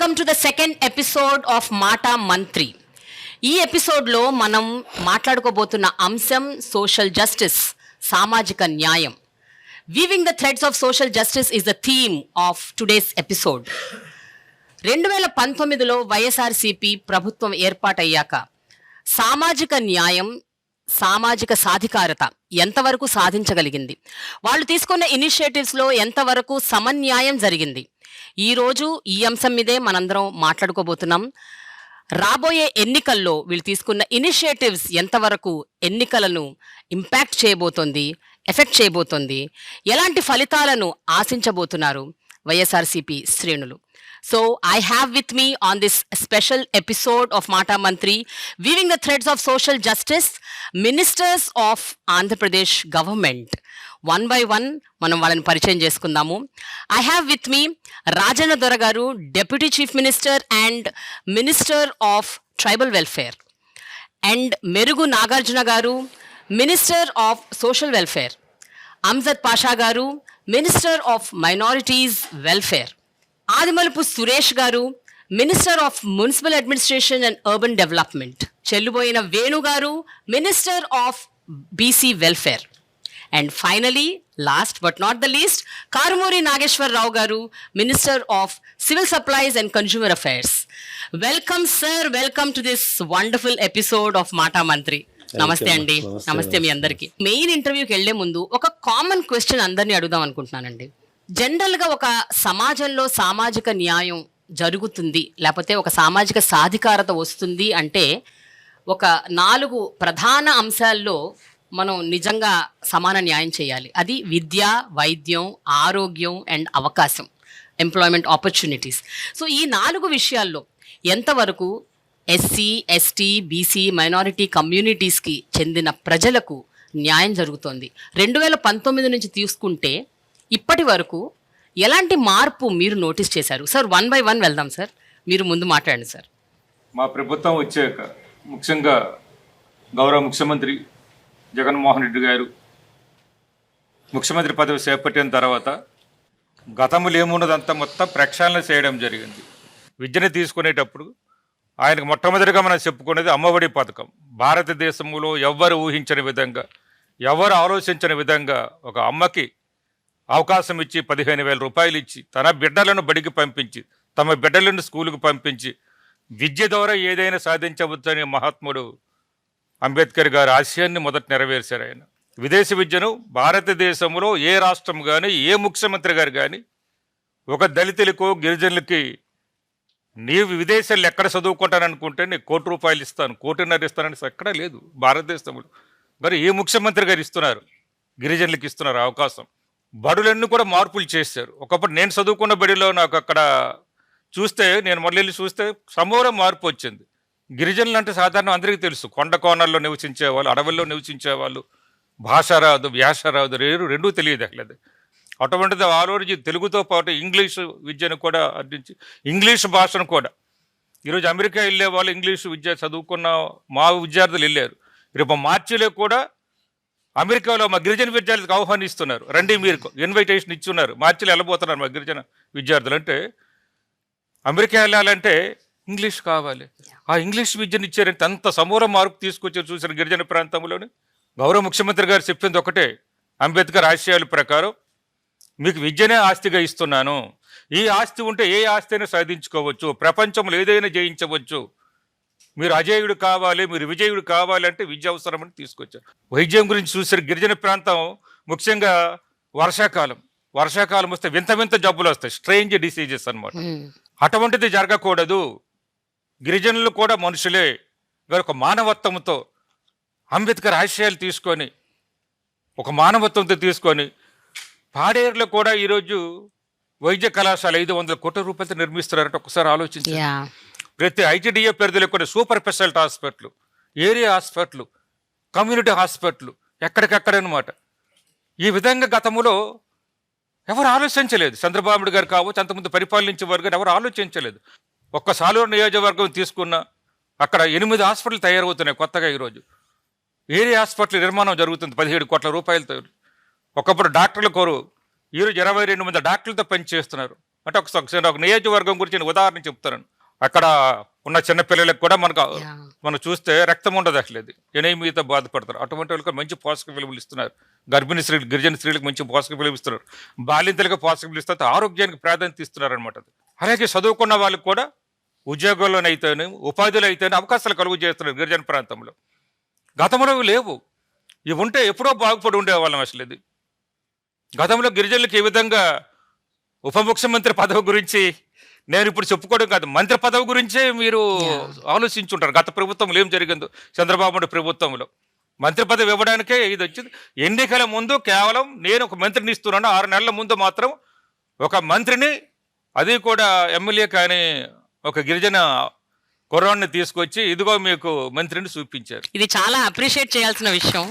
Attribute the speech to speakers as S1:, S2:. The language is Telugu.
S1: Welcome to the second episode of Maata మంత్రి. ఈ ఎపిసోడ్లో మనం మాట్లాడుకోబోతున్న అంశం సోషల్ జస్టిస్, సామాజిక న్యాయం. Weaving the threads of social justice is the theme of today's episode. 2019లో వైఎస్ఆర్సీపీ ప్రభుత్వం ఏర్పాటయ్యాక సామాజిక న్యాయం, సామాజిక సాధికారత ఎంతవరకు సాధించగలిగింది, వాళ్ళు తీసుకున్న ఇనిషియేటివ్స్లో ఎంతవరకు సమన్యాయం జరిగింది, ఈరోజు ఈ అంశం మీదే మనందరం మాట్లాడుకోబోతున్నాం. రాబోయే ఎన్నికల్లో వీళ్ళు తీసుకున్న ఇనిషియేటివ్స్ ఎంతవరకు ఎన్నికలను ఇంపాక్ట్ చేయబోతోంది, ఎఫెక్ట్ చేయబోతోంది, ఎలాంటి ఫలితాలను ఆశించబోతున్నారు వైఎస్ఆర్సీపీ శ్రేణులు. So I have with me on this special episode of Mata Mantri, weaving the threads of social justice, ministers of Andhra Pradesh government. One by one మనం వాళ్ళని పరిచయం చేసుకుందాము. I have with me Rajanna దొర గారు, Deputy Chief Minister and Minister of Tribal Welfare, and మెరుగు నాగార్జున గారు, Minister of Social Welfare, Amjad Pasha గారు, Minister of Minorities Welfare, Adimulapu Suresh garu, minister of municipal administration and urban development, Chelluboina Venu garu, minister of BC welfare, and finally last but not the least Karumuri Nageswara Rao garu, minister of civil supplies and consumer affairs. Welcome sir, welcome to this wonderful episode of Maata Mantri. నమస్తే అండి. నమస్తే మీ అందరికి. మెయిన్ ఇంటర్వ్యూకి వెళ్లే ముందు ఒక కామన్ క్వశ్చన్ అందరినీ అడుగుదాం అనుకుంటున్నానండి. జనరల్గా ఒక సమాజంలో సామాజిక న్యాయం జరుగుతుంది, లేకపోతే ఒక సామాజిక సాధికారత వస్తుంది అంటే ఒక 4 ప్రధాన అంశాల్లో మనం నిజంగా సమాన న్యాయం చేయాలి. అది విద్య, వైద్యం, ఆరోగ్యం అండ్ అవకాశం, ఎంప్లాయ్మెంట్ ఆపర్చునిటీస్. సో ఈ 4 విషయాల్లో ఎంతవరకు ఎస్సీ, ఎస్టీ, బీసీ, మైనారిటీ కమ్యూనిటీస్కి చెందిన ప్రజలకు న్యాయం జరుగుతోంది? 2019 నుంచి తీసుకుంటే ఇప్పటి వరకు ఎలాంటి మార్పు మీరు నోటీస్ చేశారు? సార్, 1 by 1 వెళ్దాం సార్. మీరు ముందు మాట్లాడండి సార్.
S2: మా ప్రభుత్వం వచ్చాక ముఖ్యంగా గౌరవ ముఖ్యమంత్రి జగన్మోహన్ రెడ్డి గారు ముఖ్యమంత్రి పదవి చేపట్టిన తర్వాత గతంలో ఏమున్నదంతా మొత్తం ప్రక్షాళన చేయడం జరిగింది. విద్యను తీసుకునేటప్పుడు ఆయనకు మొట్టమొదటిగా మనం చెప్పుకునేది అమ్మఒడి పథకం. భారతదేశంలో ఎవ్వరు ఊహించని విధంగా, ఎవరు ఆలోచించని విధంగా ఒక అమ్మకి అవకాశం ఇచ్చి 15,000 రూపాయలు ఇచ్చి తన బిడ్డలను బడికి పంపించి, తమ బిడ్డలను స్కూలుకు పంపించి విద్య ద్వారా ఏదైనా సాధించవచ్చని మహాత్ముడు అంబేద్కర్ గారి ఆశయాన్ని మొదట నెరవేర్చారు. ఆయన విదేశీ విద్యను భారతదేశంలో ఏ రాష్ట్రం కానీ, ఏ ముఖ్యమంత్రి గారు కానీ ఒక దళితులకు, గిరిజనులకి నీవు విదేశాలు ఎక్కడ చదువుకుంటాననుకుంటే నీకు ₹1,00,00,000 ఇస్తాను, ₹1,50,00,000 ఇస్తానని ఎక్కడా లేదు భారతదేశంలో. మరి ఏ ముఖ్యమంత్రి గారు ఇస్తున్నారు? గిరిజనులకి ఇస్తున్నారు అవకాశం. బడులన్నీ కూడా మార్పులు చేశారు. ఒకప్పుడు నేను చదువుకున్న బడిలో నాకు అక్కడ చూస్తే, నేను మళ్ళీ వెళ్ళి చూస్తే సమూల మార్పు వచ్చింది. గిరిజనులు అంటే సాధారణ అందరికీ తెలుసు, కొండ కోణాల్లో నివసించేవాళ్ళు, అడవుల్లో నివసించేవాళ్ళు, భాష రాదు, వ్యాస రాదు, రెండూ తెలియదు అట్లేదు. అటువంటిది ఆ రోజు తెలుగుతో పాటు ఇంగ్లీషు విద్యను కూడా అందించి, ఇంగ్లీష్ భాషను కూడా ఈరోజు అమెరికా వెళ్ళే వాళ్ళు ఇంగ్లీషు విద్య చదువుకున్న మా విద్యార్థులు వెళ్ళారు. రేపు మార్చిలో కూడా అమెరికాలో మా గిరిజన విద్యార్థులకు ఆహ్వానిస్తున్నారు, రండి మీరు ఇన్విటేషన్ ఇచ్చున్నారు, మార్చిలో వెళ్ళబోతున్నారు మా గిరిజన విద్యార్థులు. అంటే అమెరికా వెళ్ళాలంటే ఇంగ్లీష్ కావాలి. ఆ ఇంగ్లీష్ విద్యను ఇచ్చారంటే అంత సమూల మార్పు తీసుకొచ్చారు. చూసిన గిరిజన ప్రాంతంలోని గౌరవ ముఖ్యమంత్రి గారు చెప్పింది ఒకటే, అంబేద్కర్ ఆశయాల ప్రకారం మీకు విద్యనే ఆస్తిగా ఇస్తున్నాను, ఈ ఆస్తి ఉంటే ఏ ఆస్తి అయినా సాధించుకోవచ్చు, ప్రపంచంలో ఏదైనా జయించవచ్చు, మీరు అజేయుడు కావాలి, మీరు విజయుడు కావాలంటే విద్య అవసరమని తీసుకొచ్చారు. వైద్యం గురించి చూసారు. గిరిజన ప్రాంతం ముఖ్యంగా వర్షాకాలం వస్తే వింత వింత జబ్బులు వస్తాయి, స్ట్రేంజ్ డిసీజెస్ అన్నమాట. అటువంటిది జరగకూడదు. గిరిజనులు కూడా మనుషులే. ఒక మానవత్వంతో అంబేద్కర్ ఆశయాలు తీసుకొని, ఒక మానవత్వంతో తీసుకొని పాడేరులో కూడా ఈరోజు వైద్య కళాశాల 500 కోట్ల రూపాయలతో నిర్మిస్తున్నారంటే ఒకసారి ఆలోచించారు. ప్రతి ఐటీడీఏ పరిధిలో కూడా super speciality hospital, area hospital, community hospital ఎక్కడికక్కడనమాట. ఈ విధంగా గతంలో ఎవరు ఆలోచించలేదు. చంద్రబాబు నాయుడు గారు కావచ్చు, అంతకుముందు పరిపాలించే వారు గారు ఎవరు ఆలోచించలేదు. ఒక్క సాలూరు నియోజకవర్గం తీసుకున్న అక్కడ 8 హాస్పిటల్ తయారవుతున్నాయి కొత్తగా. ఈరోజు ఏరియా హాస్పిటల్ నిర్మాణం జరుగుతుంది 17 కోట్ల రూపాయలతో. ఒకప్పుడు డాక్టర్ల కోరు, ఈరోజు 22 మంది డాక్టర్లతో పనిచేస్తున్నారు. అంటే ఒక నియోజకవర్గం గురించి నేను ఉదాహరణ చెప్తాను. అక్కడ ఉన్న చిన్న పిల్లలకు కూడా మనం చూస్తే రక్తం ఉండదు అసలు, ఇది ఎనీమియాతో బాధపడతారు. అటువంటి వాళ్ళకి మంచి పోషక విలువలు ఇస్తున్నారు. గర్భిణీ స్త్రీలు, గిరిజన స్త్రీలకు మంచి పోషక విలువ ఇస్తున్నారు. బాలింతలకు పోషక విలువ ఇస్తారు. ఆరోగ్యానికి ప్రాధాన్యత ఇస్తున్నారు అనమాట. అలాగే చదువుకున్న వాళ్ళకి కూడా ఉద్యోగాల్లోనైతేనే, ఉపాధిలో అయితేనే అవకాశాలు కలుగు చేస్తున్నారు గిరిజన ప్రాంతంలో. గతంలో ఇవి లేవు. ఇవి ఉంటే ఎప్పుడో బాగుపడి ఉండేవాళ్ళం అసలు. ఇది గతంలో గిరిజనులకు ఏ విధంగా ఉప ముఖ్యమంత్రి పదవి గురించి నేను ఇప్పుడు చెప్పుకోవడం కాదు, మంత్రి పదవి గురించే మీరు ఆలోచించుంటారు. గత ప్రభుత్వంలో ఏం జరిగిందో, చంద్రబాబు నాయుడు ప్రభుత్వంలో మంత్రి పదవి ఇవ్వడానికే ఇది వచ్చింది. ఎన్నికల ముందు కేవలం నేను ఒక మంత్రిని ఇస్తున్నాను, 6 నెలల ముందు మాత్రం ఒక మంత్రిని, అది కూడా ఎమ్మెల్యే కానీ ఒక గిరిజన కుర్రాన్ని తీసుకొచ్చి ఇదిగో మీకు మంత్రిని చూపించారు.
S1: ఇది చాలా అప్రిషియేట్ చేయాల్సిన విషయం.